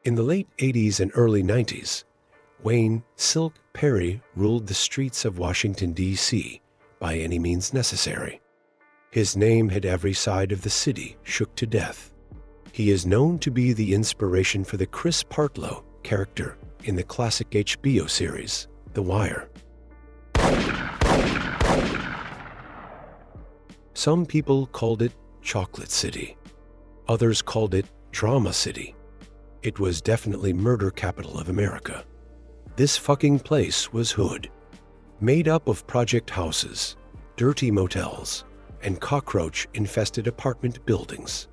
In the late 80s and early 90s, Wayne "Silk" Perry ruled the streets of Washington, D.C. by any means necessary. His name had every side of the city shook to death. He is known to be the inspiration for the Chris Partlow character in the classic HBO series, The Wire. Some people called it Chocolate City. Others called it Drama City. It was definitely murder capital of America. This fucking place was hood, made up of project houses, dirty motels, and cockroach-infested apartment buildings.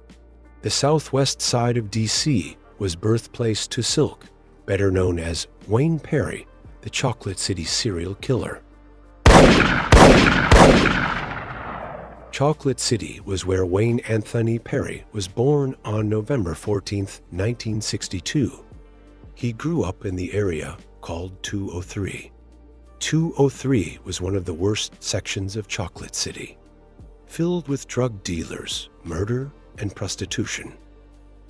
The southwest side of D.C. was birthplace to Silk, better known as Wayne Perry, the Chocolate City serial killer. Chocolate City was where Wayne Anthony Perry was born on November 14, 1962. He grew up in the area called 203. 203 was one of the worst sections of Chocolate City, filled with drug dealers, murder, and prostitution.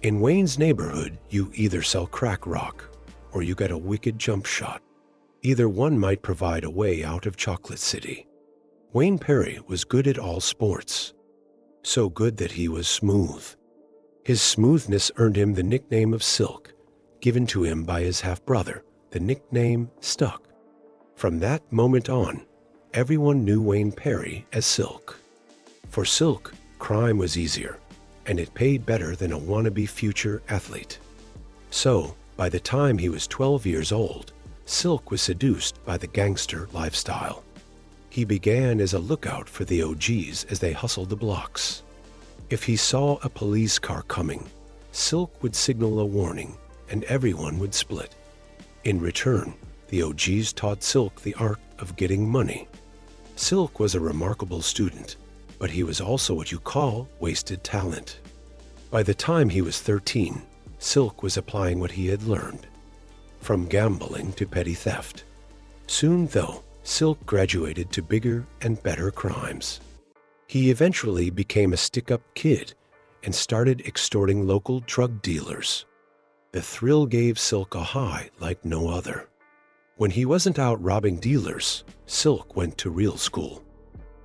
In Wayne's neighborhood, you either sell crack rock or you get a wicked jump shot. Either one might provide a way out of Chocolate City. Wayne Perry was good at all sports, so good that he was smooth. His smoothness earned him the nickname of Silk, given to him by his half-brother. The nickname stuck. From that moment on, everyone knew Wayne Perry as Silk. For Silk, crime was easier, and it paid better than a wannabe future athlete. So, by the time he was 12 years old, Silk was seduced by the gangster lifestyle. He began as a lookout for the OGs as they hustled the blocks. If he saw a police car coming, Silk would signal a warning, and everyone would split. In return, the OGs taught Silk the art of getting money. Silk was a remarkable student, but he was also what you call wasted talent. By the time he was 13, Silk was applying what he had learned, from gambling to petty theft. Soon, though, Silk graduated to bigger and better crimes. He eventually became a stick-up kid and started extorting local drug dealers. The thrill gave Silk a high like no other. When he wasn't out robbing dealers, Silk went to real school.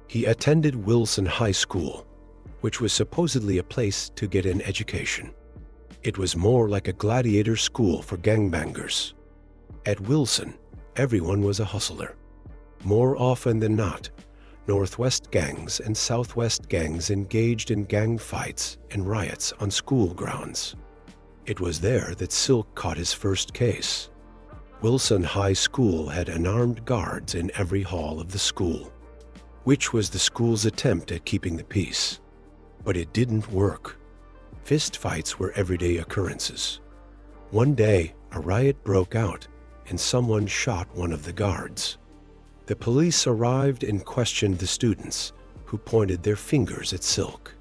He attended Wilson High School, which was supposedly a place to get an education. It was more like a gladiator school for gangbangers. At Wilson, everyone was a hustler. More often than not, Northwest gangs and Southwest gangs engaged in gang fights and riots on school grounds. It was there that Silk caught his first case. Wilson High School had unarmed guards in every hall of the school, which was the school's attempt at keeping the peace. But it didn't work. Fist fights were everyday occurrences. One day, a riot broke out and someone shot one of the guards. The police arrived and questioned the students, who pointed their fingers at Silk.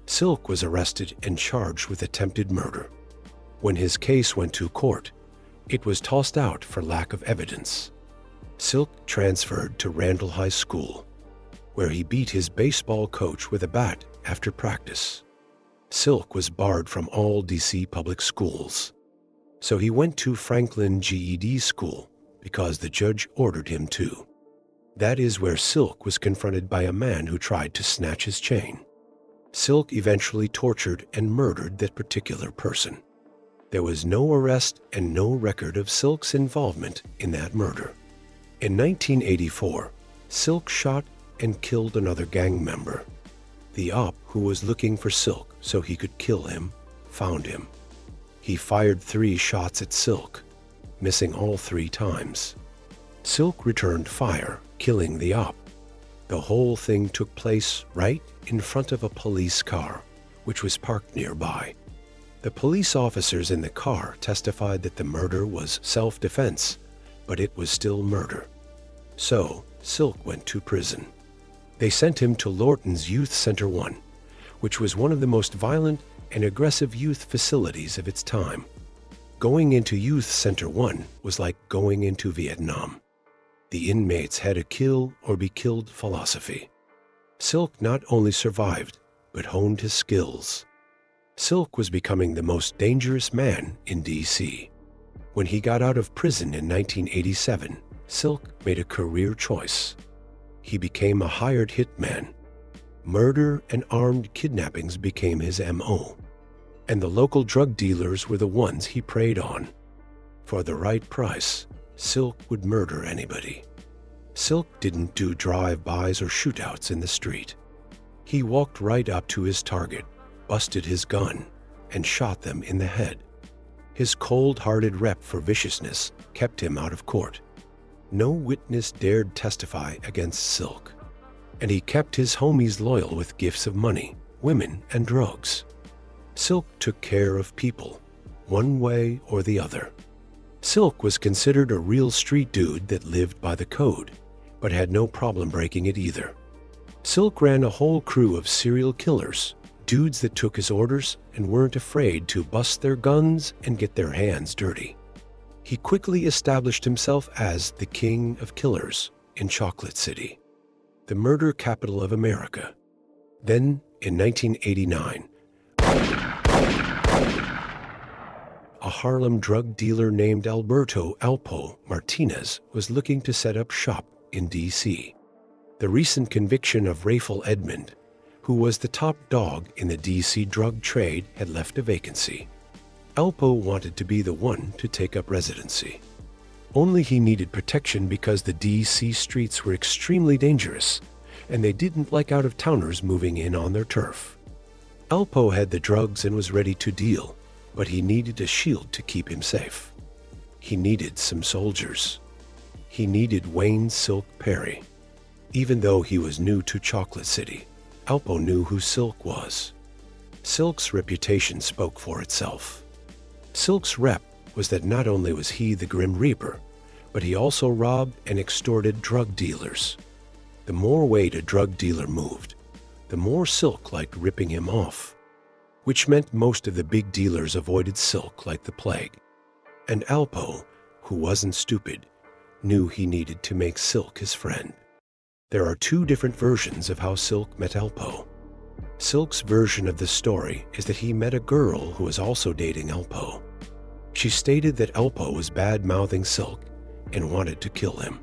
Silk was arrested and charged with attempted murder. When his case went to court, it was tossed out for lack of evidence. Silk transferred to Randall High School, where he beat his baseball coach with a bat after practice. Silk was barred from all D.C. public schools, so he went to Franklin GED School because the judge ordered him to. That is where Silk was confronted by a man who tried to snatch his chain. Silk eventually tortured and murdered that particular person. There was no arrest and no record of Silk's involvement in that murder. In 1984, Silk shot and killed another gang member. The op who was looking for Silk so he could kill him found him. He fired 3 shots at Silk, missing all 3 times. Silk returned fire, killing the op. The whole thing took place right in front of a police car, which was parked nearby. The police officers in the car testified that the murder was self-defense, but it was still murder. So, Silk went to prison. They sent him to Lorton's Youth Center 1, which was one of the most violent and aggressive youth facilities of its time. Going into Youth Center 1 was like going into Vietnam. The inmates had a kill or be killed philosophy. Silk not only survived, but honed his skills. Silk was becoming the most dangerous man in D.C. When he got out of prison in 1987, Silk made a career choice. He became a hired hitman. Murder and armed kidnappings became his M.O. And the local drug dealers were the ones he preyed on. For the right price, Silk would murder anybody. Silk didn't do drive-bys or shootouts in the street. He walked right up to his target, busted his gun, and shot them in the head. His cold-hearted rep for viciousness kept him out of court. No witness dared testify against Silk. And he kept his homies loyal with gifts of money, women, and drugs. Silk took care of people, one way or the other. Silk was considered a real street dude that lived by the code, but had no problem breaking it either. Silk ran a whole crew of serial killers, dudes that took his orders and weren't afraid to bust their guns and get their hands dirty. He quickly established himself as the king of killers in Chocolate City, the murder capital of America. Then, in 1989, a Harlem drug dealer named Alpo Martinez was looking to set up shop in D.C. The recent conviction of Rayful Edmond, who was the top dog in the D.C. drug trade, had left a vacancy. Alpo wanted to be the one to take up residency. Only he needed protection because the D.C. streets were extremely dangerous, and they didn't like out-of-towners moving in on their turf. Alpo had the drugs and was ready to deal, but he needed a shield to keep him safe. He needed some soldiers. He needed Wayne Silk Perry. Even though he was new to Chocolate City, Alpo knew who Silk was. Silk's reputation spoke for itself. Silk's rep was that not only was he the Grim Reaper, but he also robbed and extorted drug dealers. The more weight a drug dealer moved, the more Silk liked ripping him off, which meant most of the big dealers avoided Silk like the plague. And Alpo, who wasn't stupid, knew he needed to make Silk his friend. There are two different versions of how Silk met Alpo. Silk's version of the story is that he met a girl who was also dating Alpo. She stated that Alpo was bad-mouthing Silk and wanted to kill him.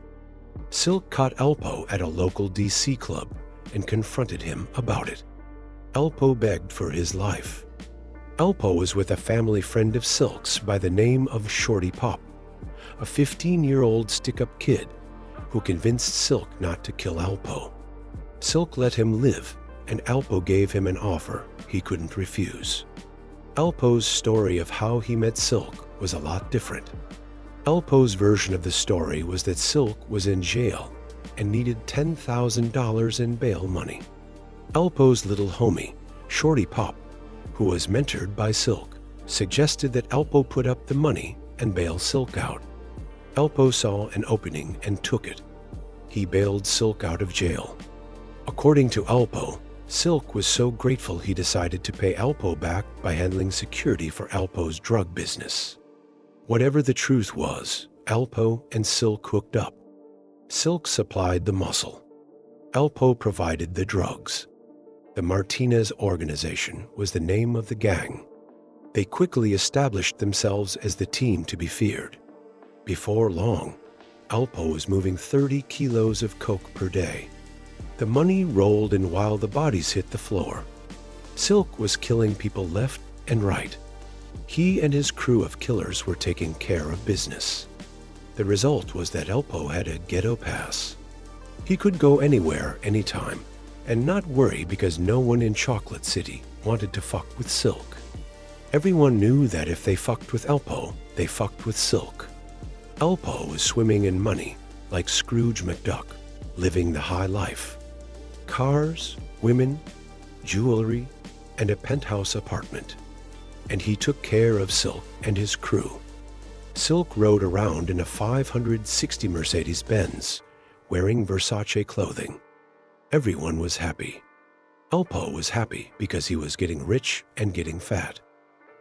Silk caught Alpo at a local DC club and confronted him about it. Alpo begged for his life. Alpo was with a family friend of Silk's by the name of Shorty Pop, a 15-year-old stick-up kid who convinced Silk not to kill Alpo. Silk let him live, and Alpo gave him an offer he couldn't refuse. Alpo's story of how he met Silk was a lot different. Alpo's version of the story was that Silk was in jail and needed $10,000 in bail money. Alpo's little homie, Shorty Pop, who was mentored by Silk, suggested that Alpo put up the money and bail Silk out. Alpo saw an opening and took it. He bailed Silk out of jail. According to Alpo, Silk was so grateful he decided to pay Alpo back by handling security for Alpo's drug business. Whatever the truth was, Alpo and Silk hooked up. Silk supplied the muscle. Alpo provided the drugs. The Martinez organization was the name of the gang. They quickly established themselves as the team to be feared. Before long, Alpo was moving 30 kilos of coke per day. The money rolled in while the bodies hit the floor. Silk was killing people left and right. He and his crew of killers were taking care of business. The result was that Alpo had a ghetto pass. He could go anywhere, anytime, and not worry because no one in Chocolate City wanted to fuck with Silk. Everyone knew that if they fucked with Alpo, they fucked with Silk. Alpo was swimming in money, like Scrooge McDuck, living the high life. Cars, women, jewelry, and a penthouse apartment. And he took care of Silk and his crew. Silk rode around in a 560 Mercedes-Benz, wearing Versace clothing. Everyone was happy. Alpo was happy because he was getting rich and getting fat.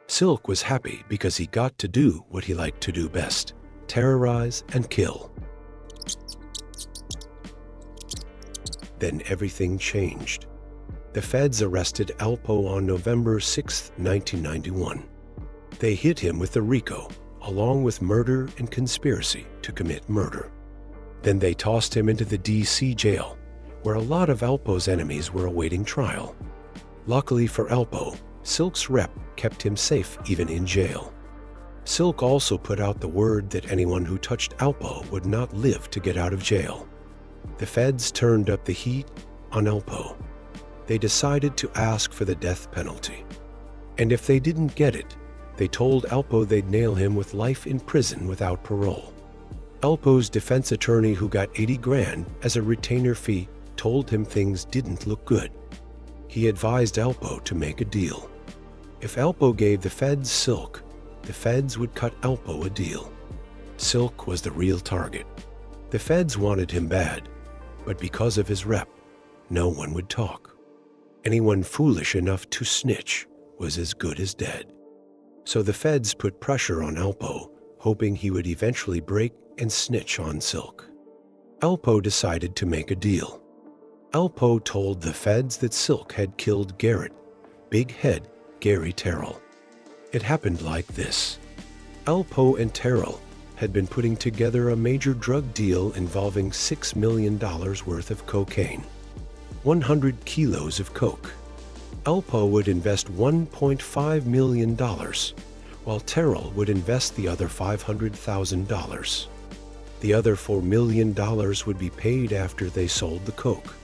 Silk was happy because he got to do what he liked to do best: terrorize and kill. Then everything changed. The feds arrested Alpo on November 6, 1991. They hit him with the RICO, along with murder and conspiracy to commit murder. Then they tossed him into the D.C. jail, where a lot of Alpo's enemies were awaiting trial. Luckily for Alpo, Silk's rep kept him safe even in jail. Silk also put out the word that anyone who touched Alpo would not live to get out of jail. The feds turned up the heat on Alpo. They decided to ask for the death penalty. And if they didn't get it, they told Alpo they'd nail him with life in prison without parole. Alpo's defense attorney, who got $80,000 as a retainer fee, told him things didn't look good. He advised Alpo to make a deal. If Alpo gave the feds Silk, the feds would cut Alpo a deal. Silk was the real target. The feds wanted him bad, but because of his rep, no one would talk. Anyone foolish enough to snitch was as good as dead. So the feds put pressure on Alpo, hoping he would eventually break and snitch on Silk. Alpo decided to make a deal. Alpo told the feds that Silk had killed Garrett, Big Head Gary Terrell. It happened like this. Alpo and Terrell had been putting together a major drug deal involving $6 million worth of cocaine, 100 kilos of coke. Alpo would invest $1.5 million, while Terrell would invest the other $500,000. The other $4 million would be paid after they sold the coke.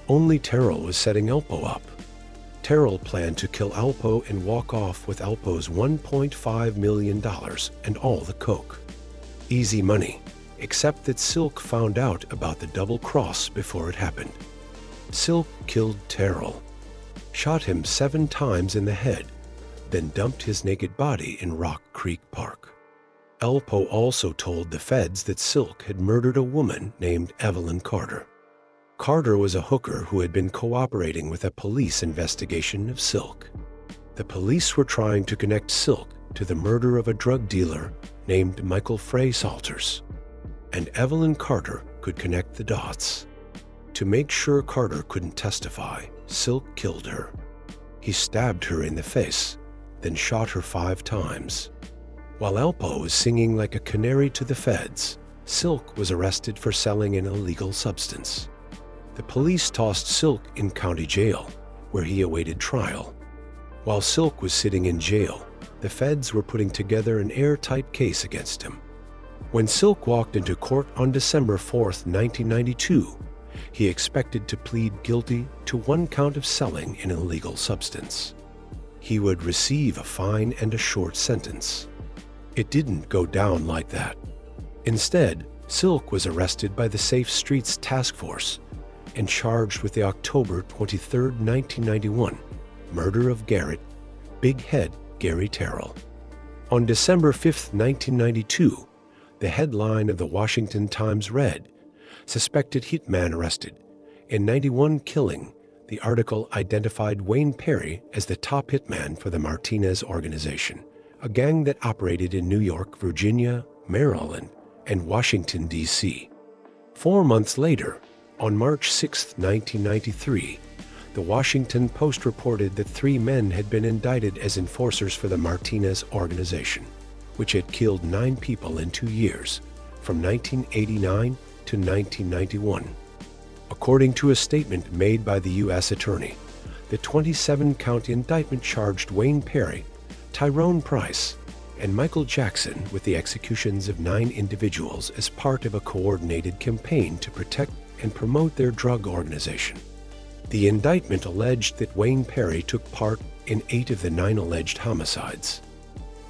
Only Terrell was setting Alpo up. Terrell planned to kill Alpo and walk off with Alpo's $1.5 million and all the coke. Easy money, except that Silk found out about the double cross before it happened. Silk killed Terrell, shot him 7 times in the head, then dumped his naked body in Rock Creek Park. Alpo also told the feds that Silk had murdered a woman named Evelyn Carter. Carter was a hooker who had been cooperating with a police investigation of Silk. The police were trying to connect Silk to the murder of a drug dealer named Michael Frey Salters, and Evelyn Carter could connect the dots. To make sure Carter couldn't testify, Silk killed her. He stabbed her in the face, then shot her 5 times. While Alpo was singing like a canary to the feds, Silk was arrested for selling an illegal substance. The police tossed Silk in county jail, where he awaited trial. While Silk was sitting in jail, the feds were putting together an airtight case against him. When Silk walked into court on December 4, 1992, he expected to plead guilty to 1 count of selling an illegal substance. He would receive a fine and a short sentence. It didn't go down like that. Instead, Silk was arrested by the Safe Streets Task Force and charged with the October 23, 1991, murder of Garrett, Big Head Gary Terrell. On December 5, 1992, the headline of the Washington Times read, "Suspected Hitman Arrested. In 91 Killing." The article identified Wayne Perry as the top hitman for the Martinez organization, a gang that operated in New York, Virginia, Maryland, and Washington, D.C. 4 months later, on March 6, 1993, the Washington Post reported that 3 men had been indicted as enforcers for the Martinez organization, which had killed 9 people in 2 years, from 1989 to 1991. According to a statement made by the U.S. Attorney, the 27-count indictment charged Wayne Perry, Tyrone Price, and Michael Jackson with the executions of 9 individuals as part of a coordinated campaign to protect and promote their drug organization. The indictment alleged that Wayne Perry took part in 8 of the 9 alleged homicides.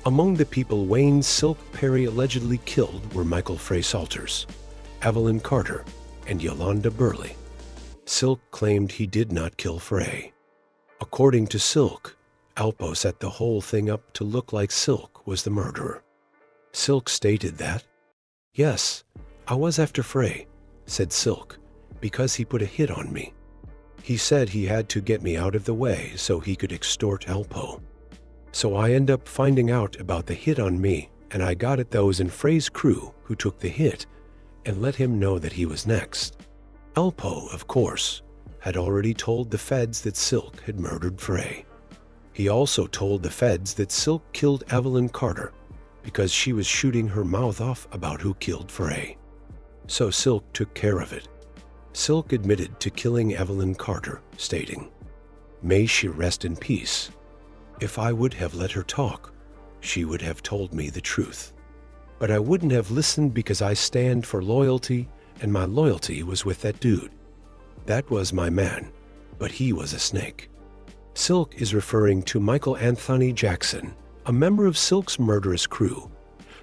Among the people Wayne Silk Perry allegedly killed were Michael Frey Salters, Evelyn Carter, and Yolanda Burley. Silk claimed he did not kill Frey. According to Silk, Alpo set the whole thing up to look like Silk was the murderer. Silk stated that, "Yes, I was after Frey," said Silk, "because he put a hit on me. He said he had to get me out of the way so he could extort Alpo. So I end up finding out about the hit on me, and I got at those in Frey's crew who took the hit and let him know that he was next. Alpo, of course, had already told the feds that Silk had murdered Frey. He also told the feds that Silk killed Evelyn Carter because she was shooting her mouth off about who killed Frey. So Silk took care of it. Silk admitted to killing Evelyn Carter, stating, "May she rest in peace. If I would have let her talk, she would have told me the truth. But I wouldn't have listened because I stand for loyalty, and my loyalty was with that dude. That was my man, but he was a snake." Silk is referring to Michael Anthony Jackson, a member of Silk's murderous crew,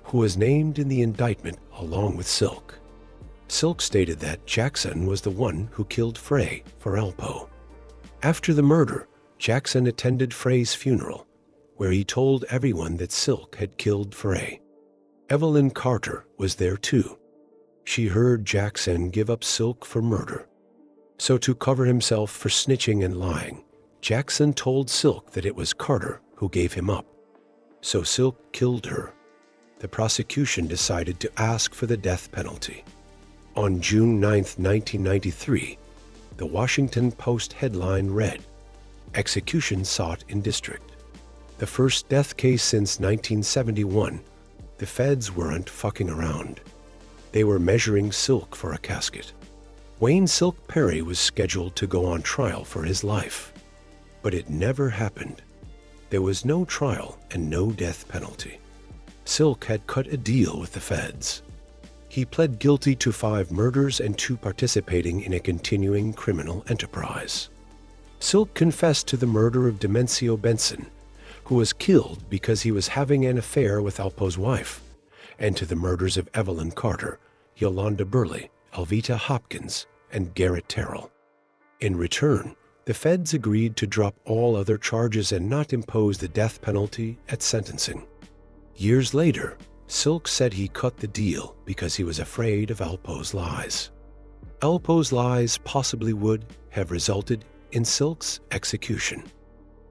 who was named in the indictment along with Silk. Silk stated that Jackson was the one who killed Frey for Alpo. After the murder, Jackson attended Frey's funeral, where he told everyone that Silk had killed Frey. Evelyn Carter was there too. She heard Jackson give up Silk for murder. So to cover himself for snitching and lying, Jackson told Silk that it was Carter who gave him up. So Silk killed her. The prosecution decided to ask for the death penalty. On June 9, 1993, the Washington Post headline read, "Execution sought in district." The first death case since 1971, the feds weren't fucking around. They were measuring Silk for a casket. Wayne Silk Perry was scheduled to go on trial for his life. But it never happened. There was no trial and no death penalty. Silk had cut a deal with the feds. He pled guilty to 5 murders and to participating in a continuing criminal enterprise. Silk confessed to the murder of Demencio Benson, who was killed because he was having an affair with Alpo's wife, and to the murders of Evelyn Carter, Yolanda Burley, Alvita Hopkins, and Garrett Terrell. In return, the feds agreed to drop all other charges and not impose the death penalty at sentencing. Years later, Silk said he cut the deal because he was afraid of Alpo's lies. Alpo's lies possibly would have resulted in Silk's execution.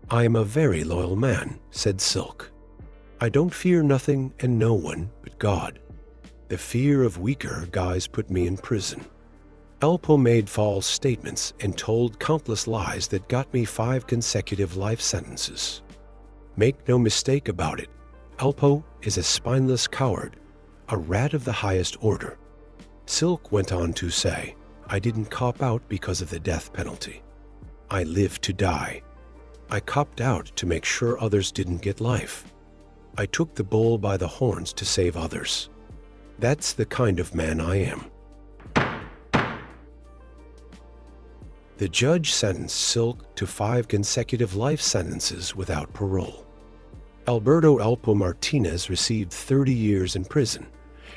"I am a very loyal man," said Silk. "I don't fear nothing and no one but God. The fear of weaker guys put me in prison. Alpo made false statements and told countless lies that got me 5 consecutive life sentences. Make no mistake about it, Alpo is a spineless coward, a rat of the highest order." Silk went on to say, "I didn't cop out because of the death penalty. I lived to die. I copped out to make sure others didn't get life. I took the bull by the horns to save others. That's the kind of man I am." The judge sentenced Silk to 5 consecutive life sentences without parole. Alberto Alpo Martinez received 30 years in prison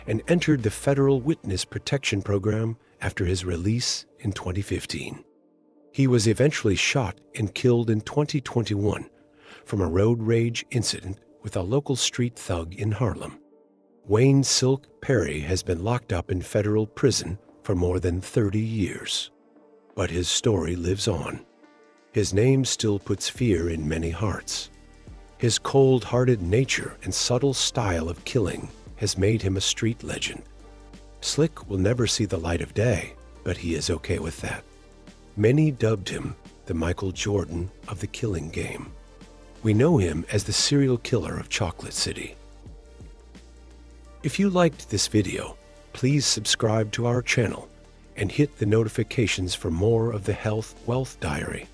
and entered the Federal Witness Protection Program after his release in 2015. He was eventually shot and killed in 2021 from a road rage incident with a local street thug in Harlem. Wayne Silk Perry has been locked up in federal prison for more than 30 years. But his story lives on. His name still puts fear in many hearts. His cold-hearted nature and subtle style of killing has made him a street legend. Slick will never see the light of day, but he is okay with that. Many dubbed him the Michael Jordan of the killing game. We know him as the serial killer of Chocolate City. If you liked this video, please subscribe to our channel and hit the notifications for more of the Health Wealth Diary.